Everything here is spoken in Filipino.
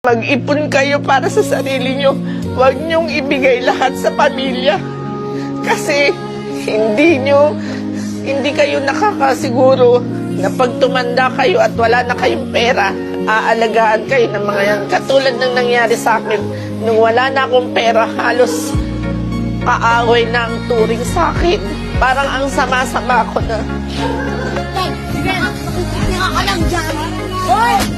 Mag-ipon kayo para sa sarili nyo. Huwag nyong ibigay lahat sa pamilya. Kasi hindi kayo nakakasiguro na pag tumanda kayo at wala na kayong pera, aalagaan kayo ng mga yan. Katulad ng nangyari sa akin, nung wala na akong pera, halos kaaway na ang turing sa akin. Parang ang sama-sama ko na. Sige, tingnan ka lang dyan. Hoy! Ay!